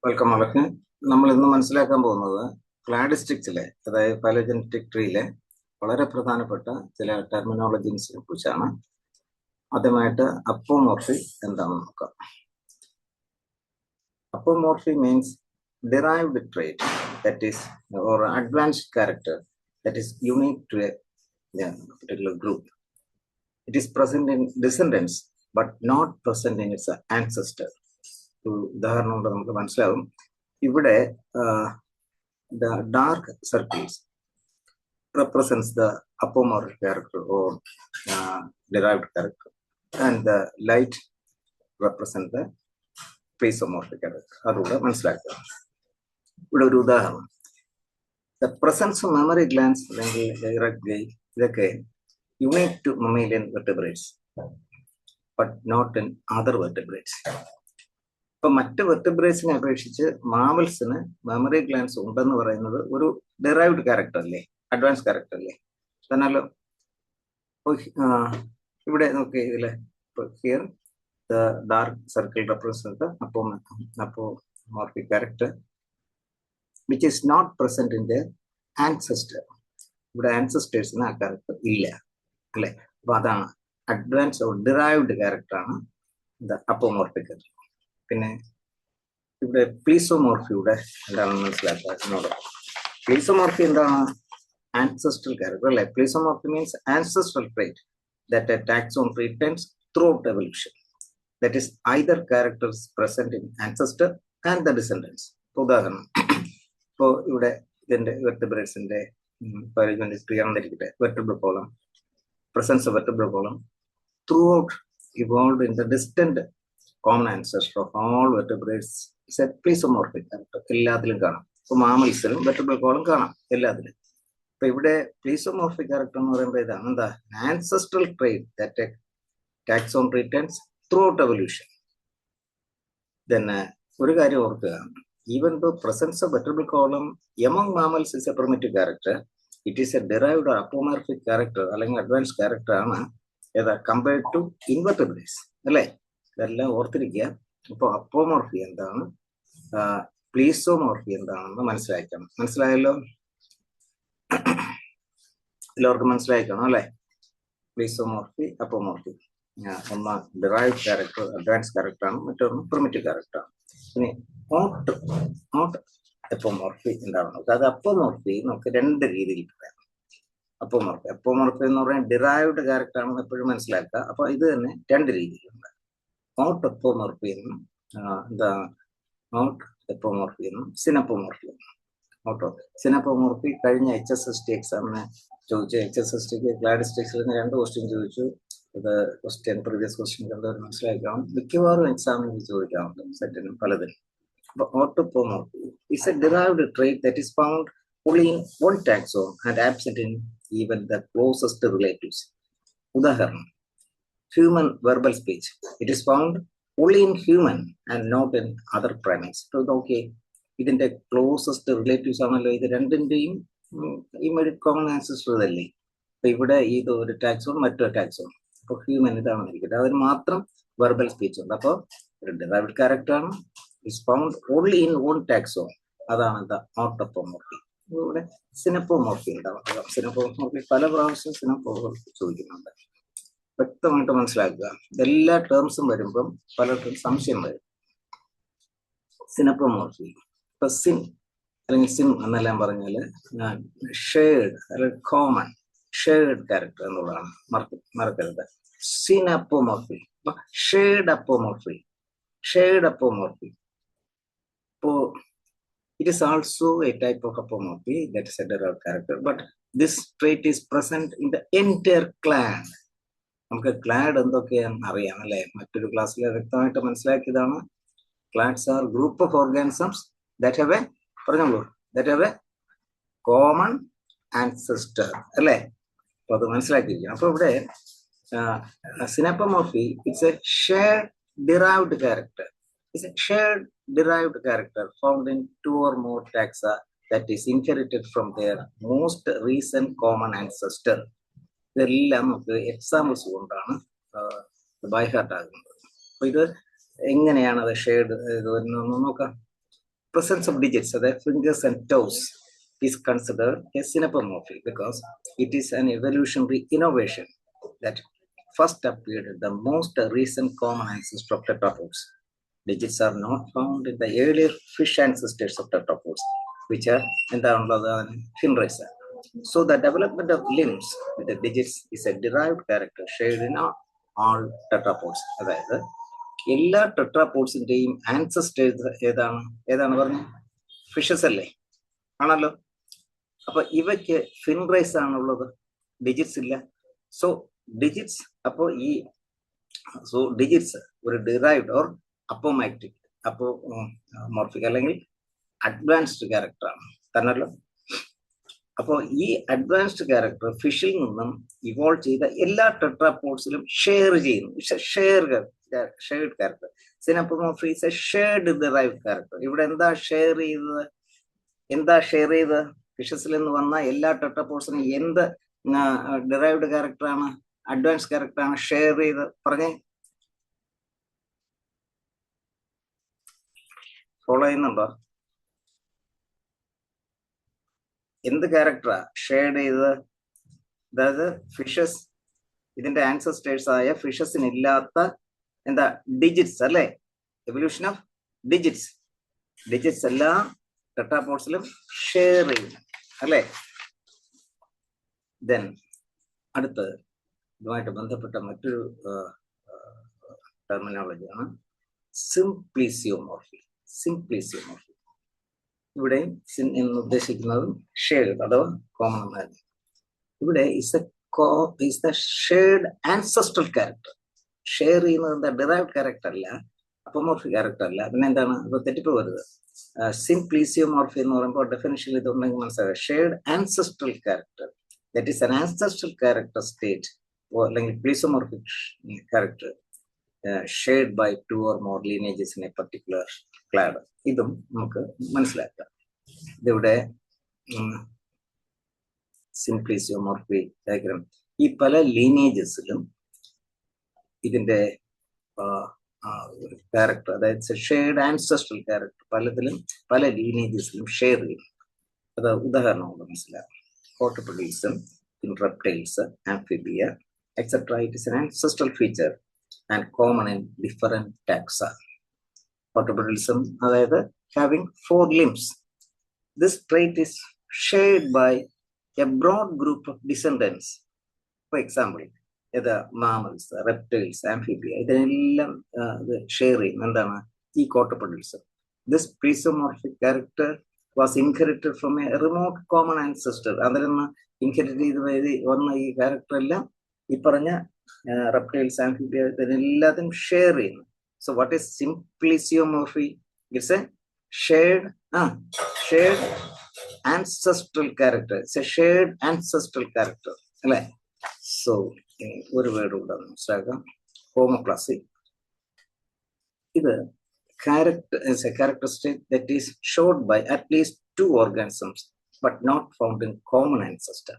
Welcome അവർക്ക്. നമ്മൾ ഇന്ന് മനസ്സിലാക്കാൻ പോകുന്നത് ക്ലാഡിസ്റ്റിക്സിലെ, അതായത് ഫൈലോജനറ്റിക് ട്രീയിലെ വളരെ പ്രധാനപ്പെട്ട ചില ടെർമിനോളജീസിനെ കുറിച്ചാണ്. ആദ്യമായിട്ട് അപ്പോമോർഫി എന്താണെന്ന് നോക്കാം. അപ്പോമോർഫി means derived trait that is or advanced character that is unique to a particular group. It is present in descendants but not present in its ancestor. ഉദാഹരണം കൊണ്ട് നമുക്ക് മനസ്സിലാവും. ഇവിടെ the dark circles represents the apomorphic character or derived character, and the light represent the പ്ലീസോമോർഫിക് character. അതുകൂടെ മനസ്സിലാക്കുക. ഇവിടെ ഒരു ഉദാഹരണം, the presence of mammary glands അല്ലെങ്കിൽ direct gate ഇതൊക്കെ unique to mammalian vertebrates but not in other vertebrates. ഇപ്പൊ മറ്റ് വെർട്ടിബ്രേറ്റ്സിനെ അപേക്ഷിച്ച് മാമൽസിന് മെമ്മറി ഗ്ലാൻസ് ഉണ്ടെന്ന് പറയുന്നത് ഒരു ഡെറൈവ്ഡ് ക്യാരക്ടർ അല്ലേ, അഡ്വാൻസ് ക്യാരക്ടർ അല്ലേ? തന്നാലോ ഇവിടെ നോക്കി ഇതിലെ here the dark circle represent apomorphic character which is not present in their ancestor. ഇവിടെ ആൻസസ്റ്റേഴ്സിന് ആ ക്യാരക്ടർ ഇല്ല അല്ലെ. അപ്പൊ അതാണ് അഡ്വാൻസ് ഓർ ഡിറൈവ്ഡ് ക്യാരക്ടറാണ് ദ അപ്പോമോർഫിക്. പിന്നെ ഇവിടെ പ്ലീസോമോർഫിയുടെ എന്താണെന്ന് മനസ്സിലാക്കുക. പ്ലീസോമോർഫി എന്താണ്? ആൻസെസ്ട്രൽ ക്യാരക്ടർ അല്ലെ. Plesiomorphy means ancestral trait that a taxon retains throughout evolution. That is either characters present in ancestor and the descendants. ഉദാഹരണം, ഇപ്പോൾ ഇവിടെ ഇതിന്റെ വെർട്ടിബ്രേറ്റ്സിന്റെ vertebral column, presence of vertebral column throughout evolved in the distant common ancestor of all vertebrates is a plesiomorphic character. എല്ലാത്തിലും കാണാം. ഇപ്പൊ മാമൽസിലും vertebral column കാണാം എല്ലാത്തിലും. ഇപ്പൊ ഇവിടെ പ്ലീസോമോർഫിക് ക്യാരക്ടർ എന്ന് പറയുമ്പോൾ ഇതാണ് എന്താ? Ancestral trait that taxon returns throughout evolution. then ഒരു കാര്യം ഓർക്കുക, even though presence of vertebral column among mammals is a primitive character, it is a derived apomorphic character അല്ലെങ്കിൽ അഡ്വാൻസ് ക്യാരക്ടർ ആണ് ഏതാ കമ്പയർഡ് ടു ഇൻവെർട്ടിബ്രേറ്റ്സ് അല്ലേ. ഇതെല്ലാം ഓർത്തിരിക്കുക. അപ്പോൾ അപ്പോമോർഫി എന്താണ്, പ്ലീസോമോർഫി എന്താണെന്ന് മനസ്സിലാക്കണം. മനസ്സിലായല്ലോ? എല്ലാവർക്കും മനസ്സിലാക്കണം അല്ലെ? പ്ലീസോമോർഫി, അപ്പോമോർഫി, ഒന്ന് ഡിറൈവ്ഡ് ക്യാരക്ടർ അഡ്വാൻസ് ക്യാരക്ടർ ആണ്, മറ്റൊന്ന് പ്രിമിറ്റീവ് ക്യാരക്ടർ ആണ്. ഇനി ഓട്ട് അപ്പോമോർഫി എന്താണെന്ന് നോക്കുക. അത് അപ്പോമോർഫി നമുക്ക് രണ്ട് രീതിയിൽ പറയാം. അപ്പോമോർഫി എന്ന് പറയുന്നത് ഡിറൈവ്ഡ് ക്യാരക്ടർ ആണെന്ന് എപ്പോഴും മനസ്സിലാക്കുക. അപ്പൊ ഇത് തന്നെ രണ്ട് രീതിയിലുണ്ട്. ഓട്ട് അപ്പോമോർഫി എന്നും ഓട്ട് എപ്പോമോർഫി എന്നും സിനപ്പോമോർഫി എന്നും. സിനപ്പോമോർഫി കഴിഞ്ഞ HSST എക്സാമിന് ചോദിച്ചു. HSSTക്ക് ക്ലാഡിസ്റ്റിക്സിൽ നിന്ന് 2 ക്വസ്റ്റ്യൻ ചോദിച്ചു. ഇത് പ്രീവിയസ് ക്വസ്റ്റ്യൻ കണ്ടവർ മനസ്സിലാക്കണം. മിക്കവാറും എക്സാമിന് ചോദിക്കാറുണ്ട് സെറ്റിനും പലതിനും. അപ്പൊ ഓട്ടോപ്പോമോർഫി is a derived trait that is found only in one taxon and absent in even the closest relatives. ഉദാഹരണം, human verbal speech. It is found only in human and not in other primates. Okay, ഇതിന്റെ closest relatives ആണല്ലോ ഇത് രണ്ടിന്റെയും immediate common ancestor അല്ലേ. അപ്പൊ ഇവിടെ ഇത് ഒരു ടാക്സോൺ മറ്റൊരു ടാക്സോൺ. അപ്പൊ ഹ്യൂമൻ ഇതാണെന്നിരിക്കട്ടെ, അതിന് മാത്രം വെർബൽ സ്പീച്ച് ഉണ്ട്. അപ്പോൾ ഒരു ഡിറൈവ്ഡ് ക്യാരക്ടർ ആണ്, is found only in one taxon. അതാണ് എന്താ ഓട്ടോപ്പോമോർഫി. ഇവിടെ സിനപ്പോമോർഫി ഉണ്ടാവുക. സിനപ്പോമോർഫി പല പ്രാവശ്യം സിനപ്പോമോർഫി ചോദിക്കുന്നുണ്ട്. വ്യക്തമായിട്ട് മനസ്സിലാക്കുക. എല്ലാ ടേംസും വരുമ്പം പലർക്കും സംശയം വരും. സിനപ്പോമോർഫി ഇപ്പൊ സിൻ അല്ലെങ്കിൽ സിം എന്നെല്ലാം പറഞ്ഞാല് ഷെയ്ഡ് അല്ലെങ്കിൽ കോമൺ ഷെയ്ഡ് ക്യാരക്ടർ എന്നുള്ളതാണ്, മറക്കരുത്. സിനപ്പോമോർഫി, ഷെയ്ഡ് അപ്പോമോർഫി. ഇപ്പോ it is also a type of apomorphy that is a derived character, but this trait is present in the entire clade. നമുക്ക് ക്ലാഡ് എന്തൊക്കെയാണെന്ന് അറിയാം അല്ലെ? മറ്റൊരു ക്ലാസ്സിൽ വ്യക്തമായിട്ട് മനസ്സിലാക്കിയതാണ്. Clades are group of organisms that have a common ancestor അല്ലെ. അപ്പൊ അത് മനസ്സിലാക്കിയിരിക്കണം. അപ്പൊ ഇവിടെ synapomorphy it's a shared derived character. It's a shared derived character found in 2 or more taxa that is inherited from their most recent common ancestor. ഇതെല്ലാം നമുക്ക് examples കൊണ്ടാണ് by heart ആകുന്നത്. അപ്പൊ ഇത് എങ്ങനെയാണ് അത് ഷെയ്ഡ് ഇത് വരുന്നതെന്ന് നോക്കാം. presence of digits, so the fingers and toes, is considered a synapomorphy because it is an evolutionary innovation that first appeared in the most recent common ancestor of tetrapods. Digits are not found in the earlier fish ancestors of tetrapods, which are fin racer. So the development of limbs with the digits is a derived character shared in all tetrapods. അതായത് എല്ലാ ടെട്രാപോഡ്സിന്റെയും ancestors ഏതാണ് പറഞ്ഞു? Fishes അല്ലേ? ആണല്ലോ. അപ്പൊ ഇവയ്ക്ക് fin rice ആണുള്ളത്, digits ഇല്ല. സോ ഡിജിറ്റ്സ് ഡിജിറ്റ്സ് ഒരു ഡിറൈവ്ഡ് ഓർ മോർഫിക് അല്ലെങ്കിൽ അഡ്വാൻസ്ഡ് ക്യാരക്ടറാണ് തന്നല്ലോ. അപ്പോൾ ഈ അഡ്വാൻസ്ഡ് ക്യാരക്ടർ ഫിഷിൽ നിന്നും ഇവോൾവ് ചെയ്ത എല്ലാ ടെട്രാപോഡ്സിലും ഷെയർ ചെയ്യുന്നു. Shared character. Synapomorphy is a shared derived character. ഇവിടെ എന്താ ഷെയർ ചെയ്തത്? ഫിഷസിൽ നിന്ന് വന്ന എല്ലാ ടെട്രാപോഡ്സിനും എന്ത് ഡിറൈവ്ഡ് ക്യാരക്ടറാണ്, അഡ്വാൻസ് ക്യാരക്ടറാണ് ഷെയർ ചെയ്ത്? പറഞ്ഞേ, ഫോളോ ചെയ്യുന്നുണ്ടോ? എന്ത് ക്യാരക്ടറാ ഷെയർ ചെയ്തത്? അതായത് ഫിഷസ്, ഇതിന്റെ ആൻസസ്റ്റേഴ്സ് ആയ ഫിഷസിനില്ലാത്ത എന്താ ഡിജിറ്റ്സ് അല്ലേ? എവല്യൂഷൻ ഓഫ് ഡിജിറ്റ്സ് എല്ലാ ടെട്രാപോഡ്സിലും ഷെയർ ചെയ്യുന്നു അല്ലേ? ദെൻ അടുത്ത് ഇതുമായിട്ട് ബന്ധപ്പെട്ട മറ്റൊരു ടെർമിനോളജിയാണ് സിംപ്ലിസിയോമോർഫി. ഇവിടെ എന്ന് ഉദ്ദേശിക്കുന്നത് ഷെയർഡ് അഥവാ കോമൺ എന്നായിരുന്നു. ഇവിടെ is the shared ancestral character. Share ചെയ്യുന്നത് എന്താ? ഡിറൈവ്ഡ് ക്യാരക്ടർ അല്ല, അപ്പോമോർഫിക് ക്യാരക്ടർ അല്ല. പിന്നെ എന്താണ്? അപ്പൊ തെറ്റിപ്പ് വരുന്നത്. സിംപ്ലിസിയോമോർഫി എന്ന് പറയുമ്പോൾ ഡെഫിനിഷനിൽ ഇതുണ്ടെങ്കിൽ മനസ്സിലാക്കുക. Shared ancestral character, that is an ancestral character state അല്ലെങ്കിൽ plesiomorphic character shared by 2 or more lineages in a particular clade. ഇതും നമുക്ക് മനസ്സിലാക്കാം. ഇതിവിടെ സിംപ്ലിസിയോമോർഫി ഡയഗ്രാം. ഈ പല ലീനേജസിലും ഇതിന്റെ ക്യാരക്ടർ, അതായത് ഷെയർഡ് ആൻസസ്ട്രൽ ക്യാരക്ടർ പലതിലും പല ലീനേജസിലും ഷെയർ ചെയ്യും. അത് ഉദാഹരണം കൊണ്ട് മനസ്സിലാക്കാം. Quadrupedals in reptiles, amphibia etcetera, it is an ancestral feature and common in different taxa. Quadrupedalism, അതായത് having 4 limbs. This trait is shared by a broad group of descendants. For example, mammals, reptiles, amphibia, ഇതെല്ലാം share ചെയ്യും. എന്താണ് ഈ quadrupedalism? This plesiomorphic character was inherited from a remote common ancestor. അതിൽ നിന്ന് inherit ചെയ്ത് വന്ന ഈ ക്യാരക്ടർ എല്ലാം ഈ പറഞ്ഞ reptiles, amphibia, എല്ലാതും ഷെയർ ചെയ്യുന്നു. So what is symplesiomorphy? It's a shared ancestral character. It's a shared ancestral character അല്ലേ? സോ ഒരു വേർഡ് കൂടെ മനസ്സിലാക്കാം, ഹോമോപ്ലാസി. ഇത് characteristic that is showed by at least 2 organisms but not found in common ancestor.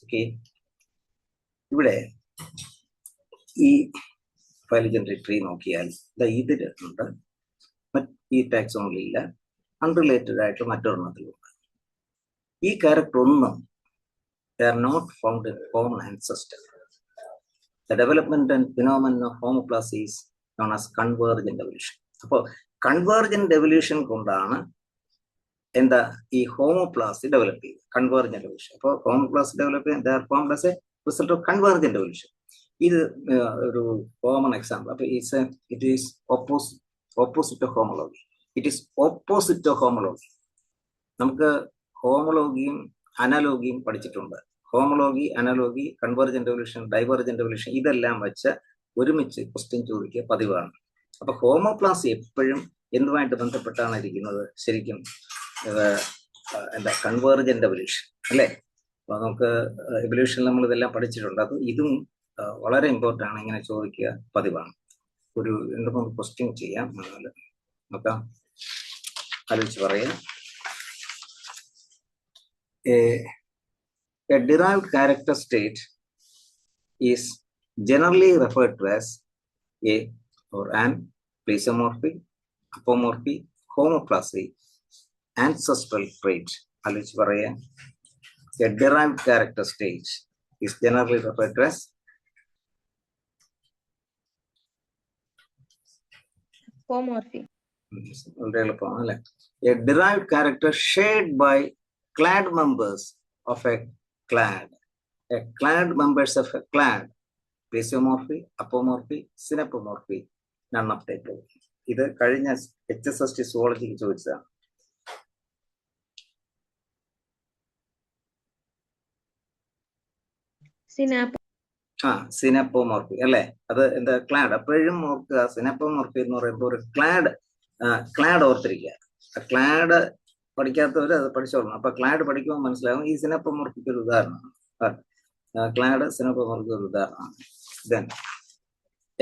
Okay, ഇവിടെ ഈ ഫൈലോജനറി tree നോക്കിയാൽ ഇതിലുണ്ട്, ഈ ടാക്സോണമി ഇല്ല, അൺറിലേറ്റഡ് ആയിട്ട് മറ്റൊരെണ്ണത്തിലുണ്ട്. ഈ ക്യാരക്ടർ ഒന്നും they are not found in common ancestor. The development and phenomenon of homoplasy is known as convergent evolution. അപ്പോൾ കൺവേർജന്റ് എവല്യൂഷൻ കൊണ്ടാണ് എന്താ ഈ ഹോമോപ്ലാസി ഡെവലപ്പ് ചെയ്തത്, കൺവേർജന്റ് എവല്യൂഷൻ. അപ്പോൾ ഹോമോപ്ലാസി ഡെവലപ്പ് ചെയ്യുന്ന റിസൾട്ട് ഓഫ് കൺവേർജന്റ് എവല്യൂഷൻ. ഇത് ഒരു കോമൺ എക്സാമ്പിൾ. അപ്പൊ it is opposite of homology. നമുക്ക് ഹോമോളജിയും അനലോഗിയും പഠിച്ചിട്ടുണ്ട്. Homology, analogy, convergent evolution, divergent evolution ഇതെല്ലാം വെച്ച് ഒരുമിച്ച് ക്വസ്റ്റ്യൻ ചോദിക്കുക പതിവാണ്. അപ്പൊ ഹോമോപ്ലാസി എപ്പോഴും എന്തുമായിട്ട് ബന്ധപ്പെട്ടാണ് ഇരിക്കുന്നത്? ശരിക്കും എന്താ കൺവേർജന്റ് എവല്യൂഷൻ അല്ലേ? അപ്പൊ നമുക്ക് എവല്യൂഷനിൽ നമ്മൾ ഇതെല്ലാം പഠിച്ചിട്ടുണ്ട്. അത് ഇതും വളരെ ഇമ്പോർട്ടൻ്റ് ആണ്, ഇങ്ങനെ ചോദിക്കുക പതിവാണ്. ഒരു എന്തുകൊണ്ട് ക്വസ്റ്റ്യൻ ചെയ്യാം, നോക്കാം, ആലോചിച്ച് പറയാം. A derived character state is generally referred to as a or an plesiomorphy, apomorphy, homoplasy, ancestral trait. ആലോചിച്ച് പറയാ. A derived character stage is generally referred to as apomorphy. A derived character shared by clade members of a clade. A clade members of a clade. Plesiomorphy, apomorphy, synapomorphy. None of type. ഇത് കഴിഞ്ഞ HSST സുവോളജിക്ക് ചോദിച്ചതാണ്. സിനപ്പോമോർഫി അല്ലെ, അത് എന്താ clad. അപ്പോഴും ഓർക്കുക, സിനപ്പോമോർഫി എന്ന് പറയുമ്പോൾ ഒരു ക്ലാഡ് ഓർത്തിരിക്കുക. ക്ലാഡ് പഠിക്കാത്തവർ അത് പഠിച്ചോളണം. അപ്പൊ ക്ലാഡ് പഠിക്കുമ്പോൾ മനസ്സിലാകും ഈ സിനപ്പോമോർഫിക്ക് ഒരു ഉദാഹരണമാണ്. ക്ലാഡ് സിനപ്പോമോർഫിക്ക് ഒരു ഉദാഹരണമാണ്. Then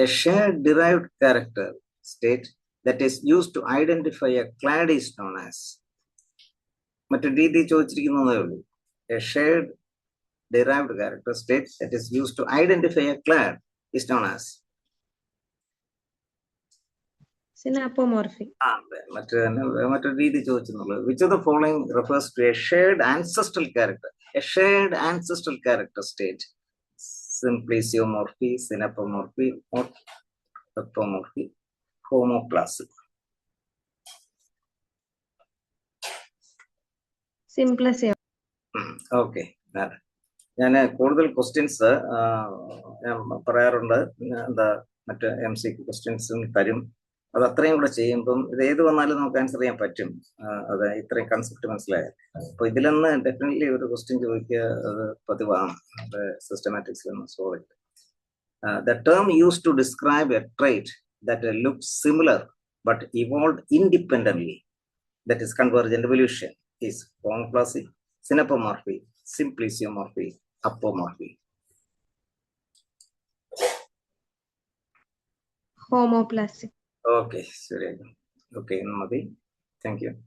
a shared derived character state that is used to identify a clade is known as. മറ്റു രീതി ചോദിച്ചിരിക്കുന്നതേ ഉള്ളൂ. A shared derived character state that is used to identify a clade is known as synapomorphy. മറ്റൊരു രീതി ചോദിച്ചെന്നുള്ളത്. Which of the following refers to a shared ancestral character? A shared ancestral character state. Plesiomorphy, synapomorphy, apomorphy, homoplasy. Symplesia. Okay. ഞാൻ കൂടുതൽ questions ഞാൻ പറയാറുണ്ട്. എന്താ മറ്റേ MCQ ക്വസ്റ്റ്യൻസും തരും. അത് അത്രയും കൂടെ ചെയ്യുമ്പം ഇത് ഏത് വന്നാലും നമുക്ക് ആൻസർ ചെയ്യാൻ പറ്റും. അത് ഇത്രയും കൺസെപ്റ്റ് മനസ്സിലായാൽ. അപ്പൊ ഇതിലൊന്ന് ഡെഫിനറ്റ്ലി ഒരു ക്വസ്റ്റ്യൻ ചോദിക്കുക, അത് പതിവാണ് സിസ്റ്റമാറ്റിക്സിൽ സോൾവ് ചെയ്ത്. The term used to describe a trait that looks similar but evolved independently, that is convergent evolution, is homoplasy, synapomorphy, simpliciomorphy, apomorphy. Homoplasy. Okay, sorry. Okay, Namadi. Thank you.